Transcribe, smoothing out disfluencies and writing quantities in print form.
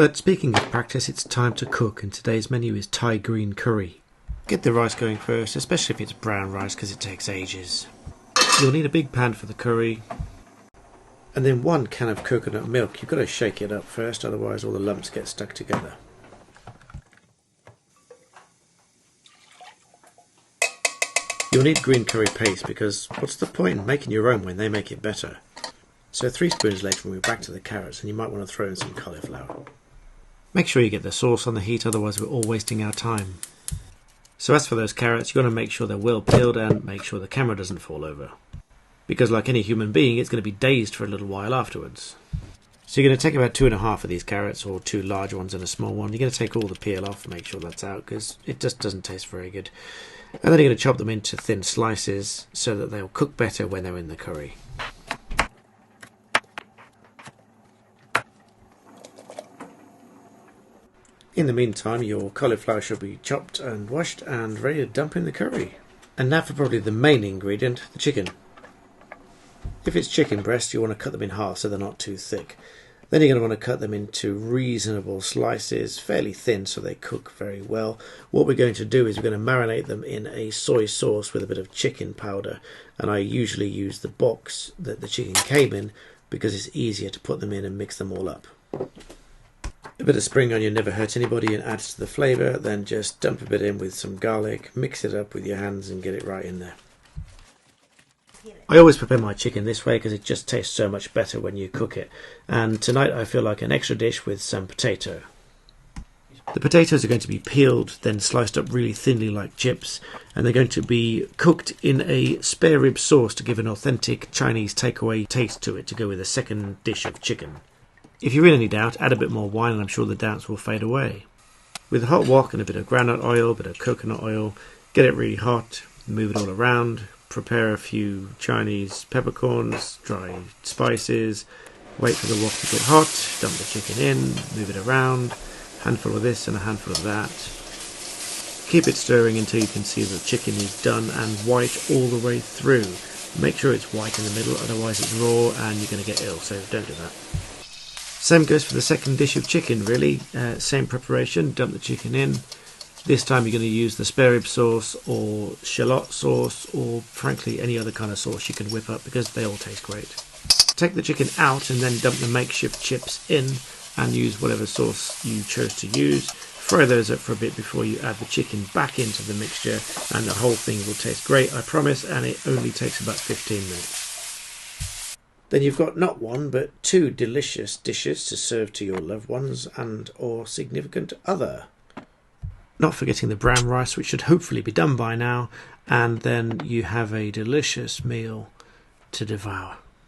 But speaking of practice, it's time to cook, and today's menu is Thai green curry. Get the rice going first, especially if it's brown rice because it takes ages. You'll need a big pan for the curry, and then 1 can of coconut milk. You've got to shake it up first, otherwise all the lumps get stuck together. You'll need green curry paste because what's the point in making your own when they make it better? So 3 spoons later we'll be back to the carrots, and you might want to throw in some cauliflower. Make sure you get the sauce on the heat, otherwise we're all wasting our time. So as for those carrots, you've got to make sure they're well peeled and make sure the camera doesn't fall over. Because like any human being, it's going to be dazed for a little while afterwards. So you're going to take about 2.5 of these carrots, or 2 large ones and a small one. You're going to take all the peel off, make sure that's out, because it just doesn't taste very good. And then you're going to chop them into thin slices so that they'll cook better when they're in the curry. In the meantime, your cauliflower should be chopped and washed and ready to dump in the curry. And now for probably the main ingredient, the chicken. If it's chicken breast, you want to cut them in half so they're not too thick. Then you're going to want to cut them into reasonable slices, fairly thin so they cook very well. What we're going to do is we're going to marinate them in a soy sauce with a bit of chicken powder. And I usually use the box that the chicken came in because it's easier to put them in and mix them all up. A bit of spring onion never hurts anybody and adds to the flavour. Then just dump a bit in with some garlic, mix it up with your hands and get it right in there. I always prepare my chicken this way because it just tastes so much better when you cook it. And tonight I feel like an extra dish with some potato. The potatoes are going to be peeled, then sliced up really thinly like chips, and they're going to be cooked in a spare rib sauce to give an authentic Chinese takeaway taste to it, to go with a second dish of chicken. If you're in any doubt, add a bit more wine and I'm sure the doubts will fade away. With a hot wok and a bit of groundnut oil, a bit of coconut oil, get it really hot, move it all around, prepare a few Chinese peppercorns, dry spices, wait for the wok to get hot, dump the chicken in, move it around, handful of this and a handful of that. Keep it stirring until you can see the chicken is done and white all the way through. Make sure it's white in the middle, otherwise it's raw and you're going to get ill, so don't do that. Same goes for the second dish of chicken, really. Same preparation, dump the chicken in. This time you're going to use the spare rib sauce or shallot sauce or frankly any other kind of sauce you can whip up because they all taste great. Take the chicken out and then dump the makeshift chips in and use whatever sauce you chose to use. Fry those up for a bit before you add the chicken back into the mixture and the whole thing will taste great, I promise, and it only takes about 15 minutes. Then you've got not 1 but 2 delicious dishes to serve to your loved ones and or significant other. Not forgetting the brown rice, which should hopefully be done by now, and then you have a delicious meal to devour.